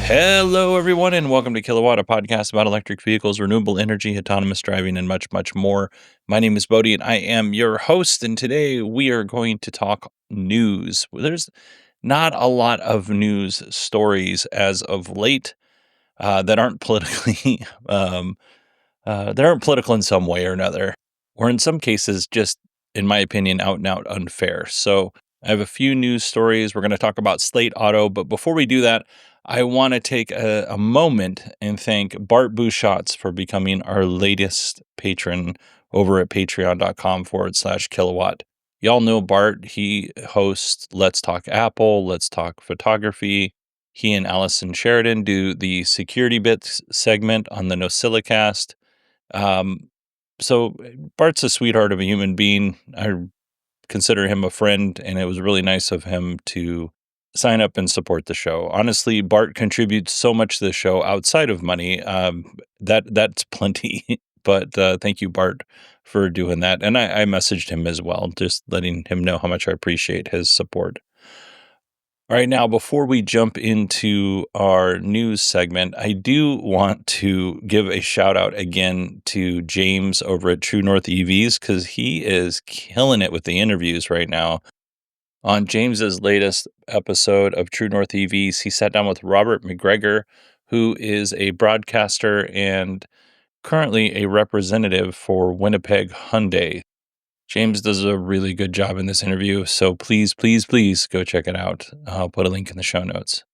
Hello, everyone, and welcome to Kilowatt, a podcast about electric vehicles, renewable energy, autonomous driving, and much, much more. My name is Bodie, and I am your host. And today we are going to talk news. There's not a lot of news stories as of late that aren't politically that aren't political in some way or another, or in some cases, just in my opinion, out and out unfair. So I have a few news stories. We're going to talk about Slate Auto, but before we do that, I want to take a moment and thank Bart Busschots for becoming our latest patron over at patreon.com/kilowatt. Y'all know Bart. He hosts Let's Talk Apple, Let's Talk Photography. He and Allison Sheridan do the Security Bits segment on the NosillaCast. So Bart's a sweetheart of a human being. I consider him a friend, and it was really nice of him to sign up and support the show. Honestly, Bart contributes so much to the show outside of money. That's plenty. But thank you, Bart, for doing that. And I messaged him as well, just letting him know how much I appreciate his support. All right, now before we jump into our news segment, I do want to give a shout out again to James over at True North EVs because he is killing it with the interviews right now. On James's latest episode of True North EVs, he sat down with Robert McGregor, who is a broadcaster and currently a representative for Winnipeg Hyundai. James does a really good job in this interview, so please, please, please go check it out. I'll put a link in the show notes.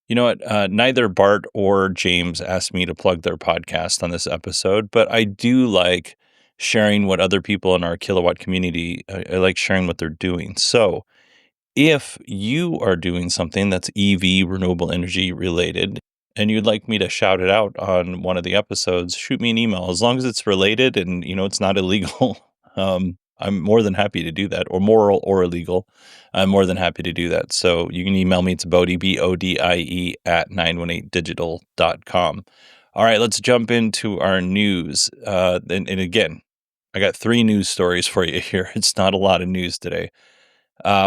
You know what? Neither Bart or James asked me to plug their podcast on this episode, but I do like sharing what other people in our Kilowatt community, I like sharing what they're doing. So if you are doing something that's EV, renewable energy related, and you'd like me to shout it out on one of the episodes, shoot me an email. As long as it's related and, it's not illegal, I'm more than happy to do that, or moral or illegal. I'm more than happy to do that. So you can email me. It's Bodie, BODIE, at 918digital.com. All right, let's jump into our news. And again, I got 3 news stories for you here. It's not a lot of news today.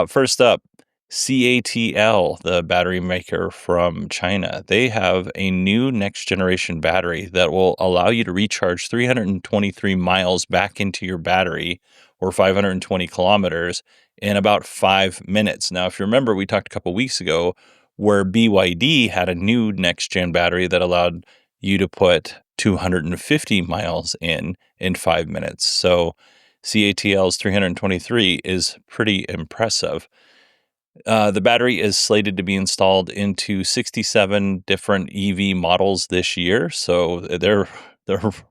First up, CATL, the battery maker from China, they have a new next generation battery that will allow you to recharge 323 miles back into your battery, or 520 kilometers, in about 5 minutes. Now, if you remember, we talked a couple weeks ago where BYD had a new next gen battery that allowed you to put 250 miles in 5 minutes. So CATL's 323 is pretty impressive. The battery is slated to be installed into 67 different EV models this year, so they're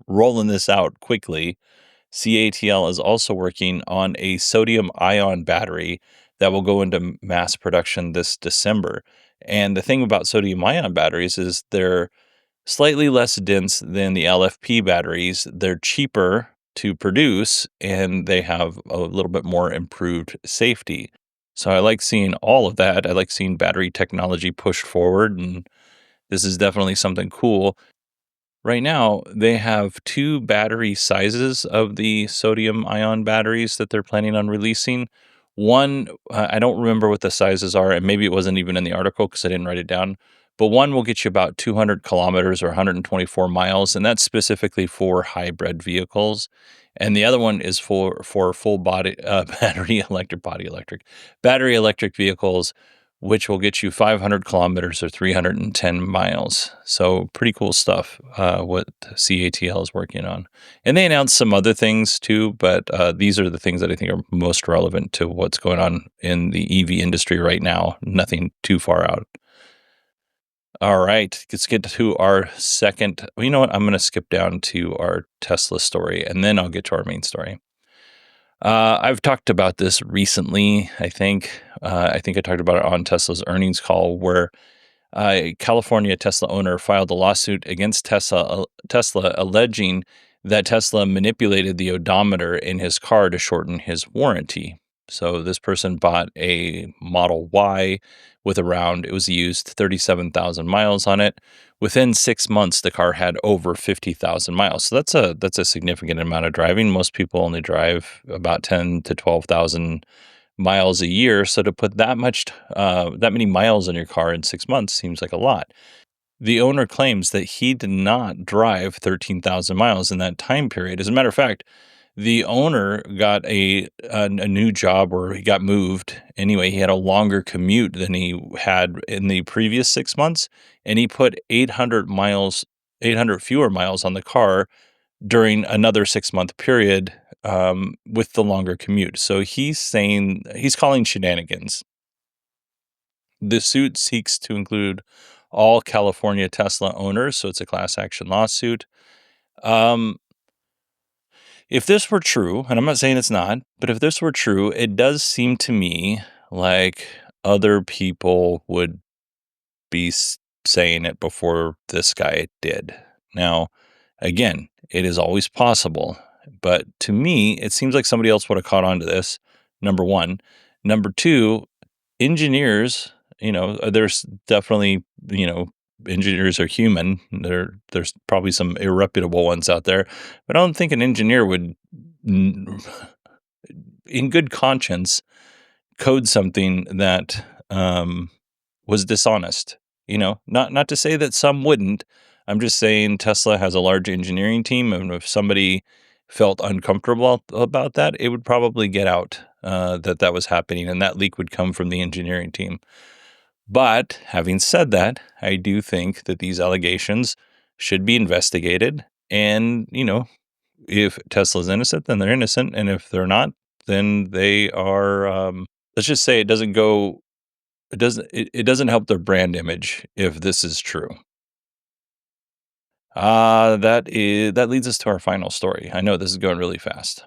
rolling this out quickly. CATL is also working on a sodium-ion battery that will go into mass production this December. And the thing about sodium-ion batteries is they're slightly less dense than the LFP batteries. They're cheaper to produce, and they have a little bit more improved safety. So I like seeing all of that. I like seeing battery technology pushed forward, and this is definitely something cool. Right now, they have 2 battery sizes of the sodium-ion batteries that they're planning on releasing. One, I don't remember what the sizes are, and maybe it wasn't even in the article because I didn't write it down. But one will get you about 200 kilometers or 124 miles, and that's specifically for hybrid vehicles. And the other one is for full body battery electric vehicles, which will get you 500 kilometers or 310 miles. So pretty cool stuff, what CATL is working on. And they announced some other things too, but these are the things that I think are most relevant to what's going on in the EV industry right now. Nothing too far out. All right, let's get to our second. Well, you know what? I'm going to skip down to our Tesla story, and then I'll get to our main story. I've talked about this recently, I think. I think I talked about it on Tesla's earnings call, where a California Tesla owner filed a lawsuit against Tesla alleging that Tesla manipulated the odometer in his car to shorten his warranty. So this person bought a Model Y with it was used 37,000 miles on it. Within 6 months, the car had over 50,000 miles. So that's a significant amount of driving. Most people only drive about 10 to 12,000 miles a year. So to put that many miles on your car in 6 months seems like a lot. the owner claims that he did not drive 13,000 miles in that time period. As a matter of fact, the owner got a new job, or he got moved. Anyway, he had a longer commute than he had in the previous 6 months, and he put 800 fewer miles on the car during another 6-month period, with the longer commute. So he's calling shenanigans. The suit seeks to include all California Tesla owners, so it's a class action lawsuit. Um, if this were true, and I'm not saying it's not, but if this were true, it does seem to me like other people would be saying it before this guy did. Now, again, it is always possible, but to me, it seems like somebody else would have caught on to this, number one. Number two, engineers, there's definitely, engineers are human. There's probably some irreputable ones out there, but I don't think an engineer would, in good conscience, code something that was dishonest. Not to say that some wouldn't. I'm just saying Tesla has a large engineering team, and if somebody felt uncomfortable about that, it would probably get out that was happening, and that leak would come from the engineering team. But having said that, I do think that these allegations should be investigated. And, if Tesla's innocent, then they're innocent. And if they're not, then they are, let's just say it doesn't help their brand image if this is true. That leads us to our final story. I know this is going really fast.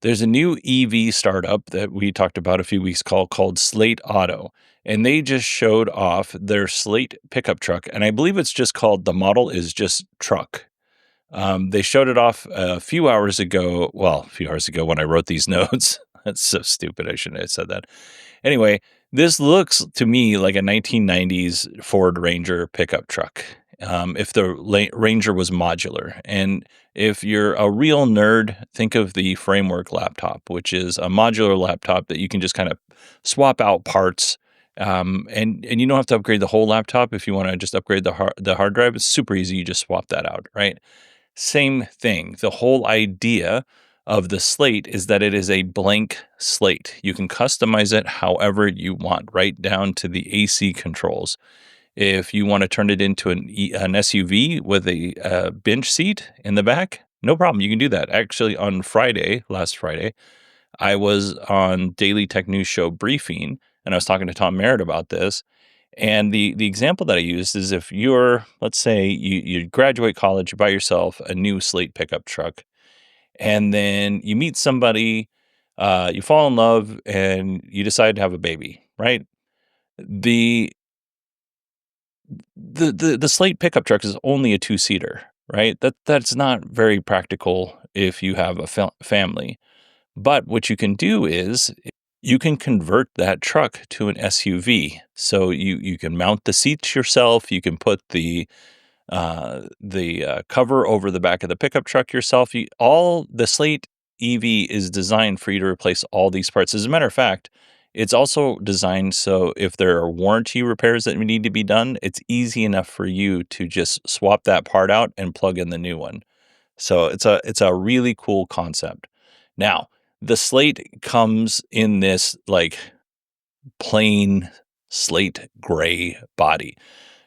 There's a new EV startup that we talked about a few weeks called Slate Auto, and they just showed off their Slate pickup truck, and I believe it's just called, the model is just truck. They showed it off a few hours ago. Well, a few hours ago when I wrote these notes. That's so stupid. I shouldn't have said that. Anyway, this looks to me like a 1990s Ford Ranger pickup truck. If the Ranger was modular. And if you're a real nerd, think of the Framework laptop, which is a modular laptop that you can just kind of swap out parts. And you don't have to upgrade the whole laptop. If you want to just upgrade the hard drive, it's super easy. You just swap that out, right? Same thing. The whole idea of the Slate is that it is a blank slate. You can customize it however you want, right down to the AC controls. If you want to turn it into an SUV with a bench seat in the back, no problem. You can do that. Actually, on last Friday, I was on Daily Tech News Show briefing, and I was talking to Tom Merritt about this. And the example that I used is, if let's say you graduate college, you buy yourself a new Slate pickup truck, and then you meet somebody, you fall in love, and you decide to have a baby, right? The the Slate pickup truck is only a two-seater, right? That's not very practical if you have a family. But what you can do is you can convert that truck to an SUV. So you can mount the seats yourself. You can put the cover over the back of the pickup truck yourself. All the Slate EV is designed for you to replace all these parts. As a matter of fact, it's also designed so if there are warranty repairs that need to be done, it's easy enough for you to just swap that part out and plug in the new one. So it's a really cool concept. Now, the Slate comes in this like plain slate gray body.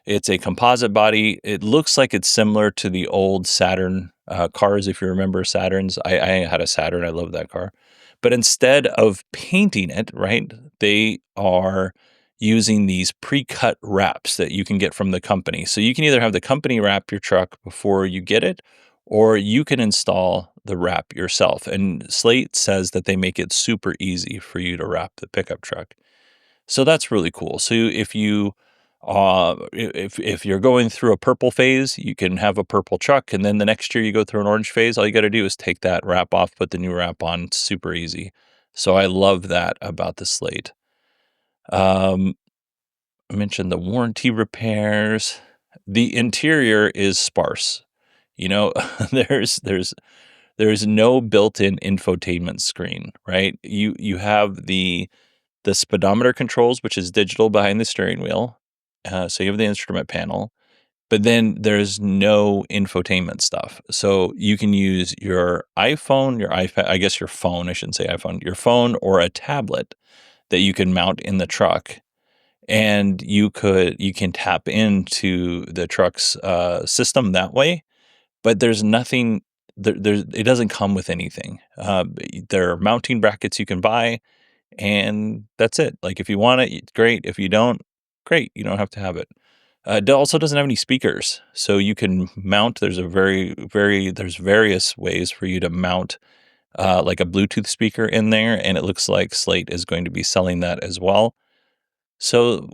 It's a composite body. It looks like it's similar to the old Saturn cars, if you remember Saturns. I had a Saturn. I love that car. But instead of painting it, right, they are using these pre-cut wraps that you can get from the company. So you can either have the company wrap your truck before you get it, or you can install the wrap yourself. And Slate says that they make it super easy for you to wrap the pickup truck. So that's really cool. So if you're going through a purple phase, you can have a purple truck, and then the next year you go through an orange phase. All you got to do is take that wrap off, put the new wrap on. It's super easy. So I love that about the Slate. I mentioned the warranty repairs. The interior is sparse. there's no built-in infotainment screen, right? You have the speedometer controls, which is digital behind the steering wheel. So you have the instrument panel. But then there's no infotainment stuff. So you can use your iPhone, your iPad, I guess your phone, I shouldn't say iPhone, your phone or a tablet that you can mount in the truck. And you can tap into the truck's system that way, but there's nothing it doesn't come with anything. There are mounting brackets you can buy, and that's it. Like, if you want it, great. If you don't, great. You don't have to have it. It also doesn't have any speakers, so you can mount. There's there's various ways for you to mount like a Bluetooth speaker in there, and it looks like Slate is going to be selling that as well. So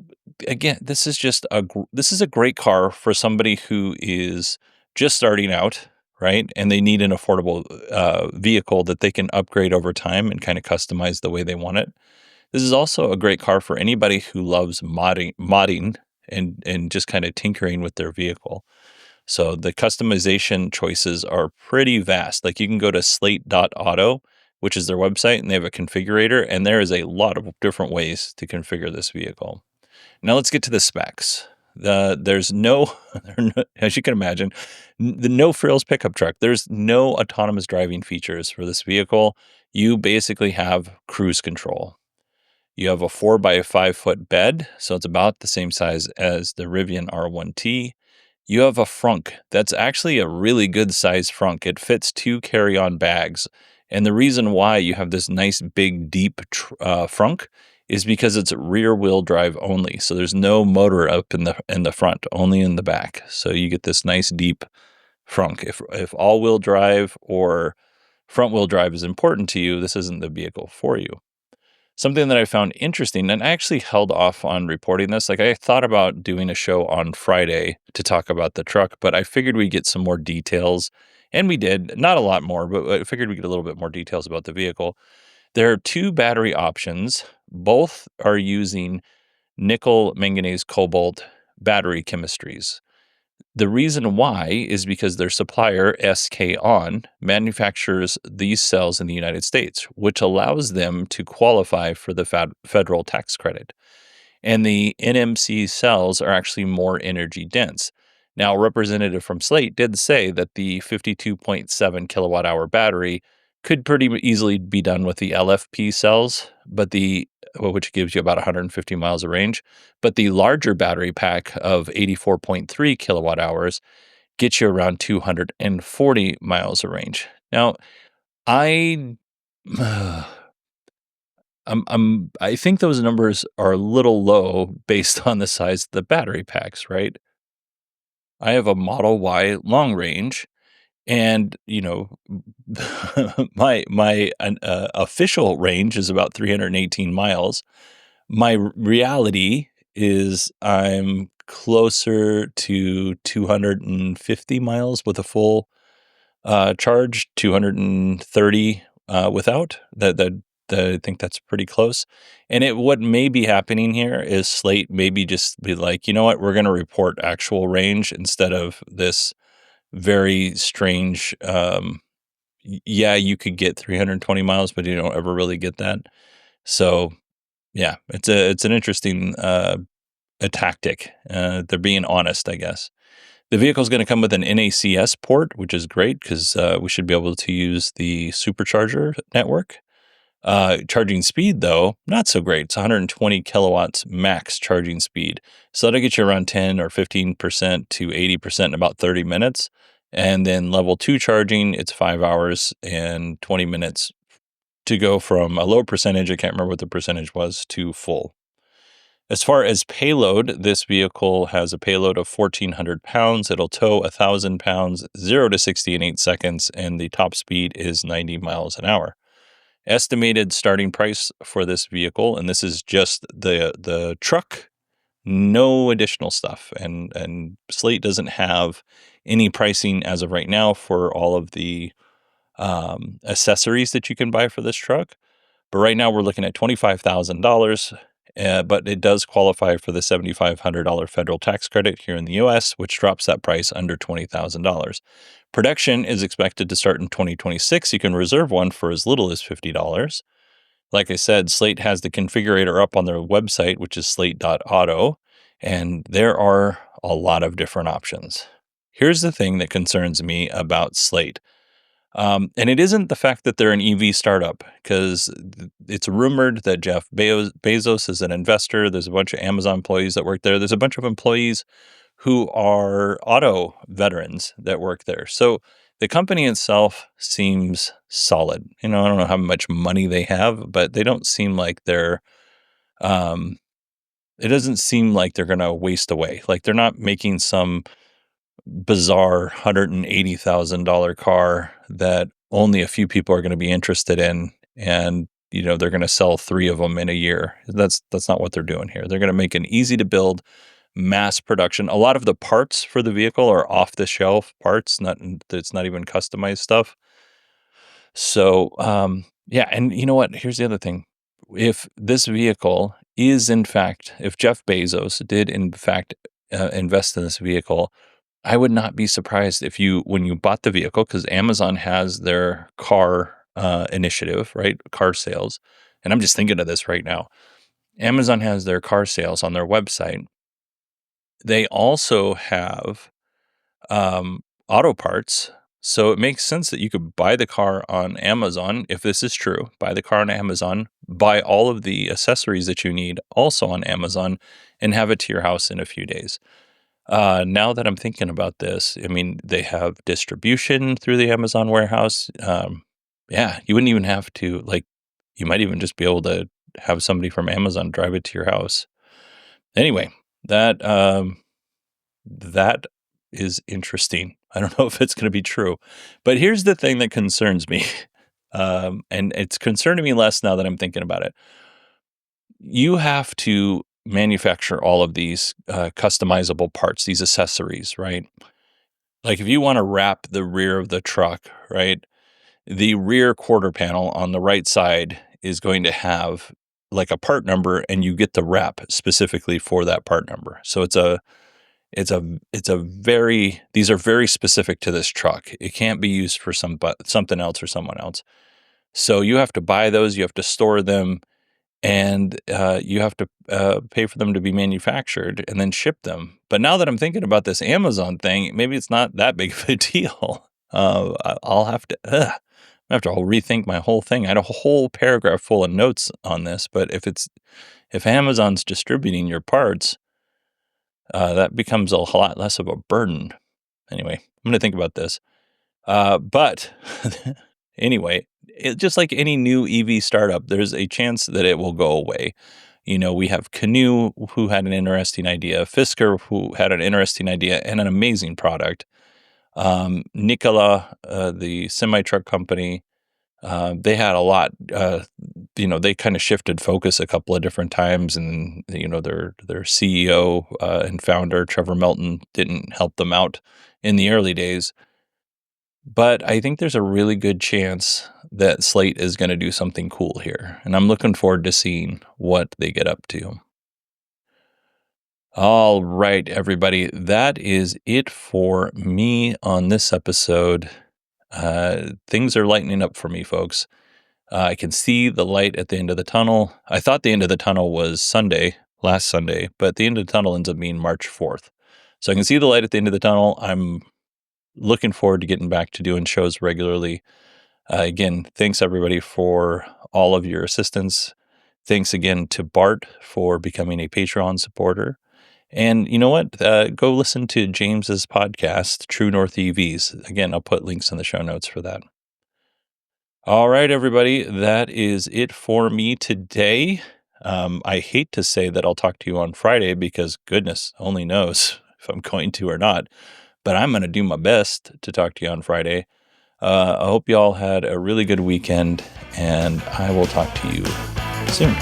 again, this is a great car for somebody who is just starting out, right? And they need an affordable vehicle that they can upgrade over time and kind of customize the way they want it. This is also a great car for anybody who loves modding and just kind of tinkering with their vehicle. So the customization choices are pretty vast. Like, you can go to slate.auto, which is their website, and they have a configurator, and there is a lot of different ways to configure this vehicle. Now let's get to the specs. There's no, as you can imagine, the no frills pickup truck. There's no autonomous driving features for this vehicle. You basically have cruise control. You have a 4x5 foot bed, so it's about the same size as the Rivian R1T. You have a frunk. That's actually a really good size frunk. It fits 2 carry-on bags. And the reason why you have this nice big deep frunk is because it's rear wheel drive only. So there's no motor up in the front, only in the back. So you get this nice deep frunk. If all wheel drive or front wheel drive is important to you, this isn't the vehicle for you. Something that I found interesting, and I actually held off on reporting this. Like, I thought about doing a show on Friday to talk about the truck, but I figured we'd get some more details. And we did. Not a lot more, but I figured we'd get a little bit more details about the vehicle. There are 2 battery options. Both are using nickel, manganese, cobalt battery chemistries. The reason why is because their supplier, SK On, manufactures these cells in the United States, which allows them to qualify for the federal tax credit. And the NMC cells are actually more energy dense. Now, a representative from Slate did say that the 52.7 kilowatt hour battery could pretty easily be done with the LFP cells, which gives you about 150 miles of range. But the larger battery pack of 84.3 kilowatt hours gets you around 240 miles of range. Now, I I think those numbers are a little low based on the size of the battery packs, right? I have a Model Y long range, and my official range is about 318 miles. My reality is I'm closer to 250 miles with a full charge, 230 without. I think that's pretty close. And what may be happening here is Slate maybe just be like, you know what, we're going to report actual range instead of this very strange. Yeah, you could get 320 miles, but you don't ever really get that. So yeah, it's an interesting a tactic. They're being honest, I guess. The vehicle is going to come with an NACS port, which is great because we should be able to use the supercharger network. Charging speed, though, not so great. It's 120 kilowatts max charging speed. So that'll get you around 10 or 15% to 80% in about 30 minutes. And then level 2 charging, it's 5 hours and 20 minutes to go from a low percentage, I can't remember what the percentage was, to full. As far as payload, this vehicle has a payload of 1,400 pounds. It'll tow 1,000 pounds, 0 to 60 in 8 seconds, and the top speed is 90 miles an hour. Estimated starting price for this vehicle, and this is just the truck, no additional stuff. And Slate doesn't have any pricing as of right now for all of the accessories that you can buy for this truck. But right now we're looking at $25,000, but it does qualify for the $7,500 federal tax credit here in the U.S., which drops that price under $20,000. Production is expected to start in 2026. You can reserve one for as little as $50. Like I said, Slate has the configurator up on their website, which is slate.auto. And there are a lot of different options. Here's the thing that concerns me about Slate. And it isn't the fact that they're an EV startup, because it's rumored that Jeff Bezos is an investor. There's a bunch of Amazon employees that work there. There's a bunch of employees who are auto veterans that work there. So the company itself seems solid. I don't know how much money they have, but they don't seem like um, it doesn't seem like they're going to waste away. Like they're not making some bizarre $180,000 car that only a few people are going to be interested in, and they're going to sell 3 of them in a year. That's not what they're doing here. They're going to make an easy to build mass production. A lot of the parts for the vehicle are off the shelf parts, it's not even customized stuff. So yeah, and you know what? Here's the other thing. If this vehicle is in fact, if Jeff Bezos did in fact invest in this vehicle, I would not be surprised if when you bought the vehicle, because Amazon has their car initiative, right? Car sales. And I'm just thinking of this right now. Amazon has their car sales on their website. They also have auto parts. So it makes sense that you could buy the car on Amazon. If this is true, buy the car on Amazon, buy all of the accessories that you need also on Amazon, and have it to your house in a few days. Now that I'm thinking about this, I mean, they have distribution through the Amazon warehouse. Yeah, you wouldn't even have to, you might even just be able to have somebody from Amazon drive it to your house. Anyway, that is interesting. I don't know if it's going to be true, but here's the thing that concerns me. And it's concerning me less now that I'm thinking about it. You have to manufacture all of these customizable parts, these accessories, right? Like if you want to wrap the rear of the truck, right? The rear quarter panel on the right side is going to have like a part number, and you get the wrap specifically for that part number. So these are very specific to this truck. It can't be used for something else or someone else. So you have to buy those, you have to store them, and you have to pay for them to be manufactured and then ship them. But now that I'm thinking about this Amazon thing, maybe it's not that big of a deal. I'll have to rethink my whole thing. I had a whole paragraph full of notes on this, but if Amazon's distributing your parts, that becomes a lot less of a burden. Anyway, I'm going to think about this. But anyway, just like any new EV startup, there's a chance that it will go away. We have Canoe, who had an interesting idea, Fisker, who had an interesting idea and an amazing product. Nikola, the semi-truck company, they had a lot. They kind of shifted focus a couple of different times, and their CEO and founder Trevor Melton didn't help them out in the early days. But I think there's a really good chance that Slate is going to do something cool here, and I'm looking forward to seeing what they get up to. All right, everybody, that is it for me on this episode. Things are lightening up for me, folks. I can see the light at the end of the tunnel. I thought the end of the tunnel was last Sunday, but the end of the tunnel ends up being March 4th. So I can see the light at the end of the tunnel. I'm looking forward to getting back to doing shows regularly. Again, thanks everybody for all of your assistance. Thanks again to Bart for becoming a Patreon supporter. And you know what? Go listen to James's podcast, True North EVs. Again, I'll put links in the show notes for that. All right, everybody, that is it for me today. I hate to say that I'll talk to you on Friday, because goodness only knows if I'm going to or not, but I'm going to do my best to talk to you on Friday. I hope you all had a really good weekend, and I will talk to you soon.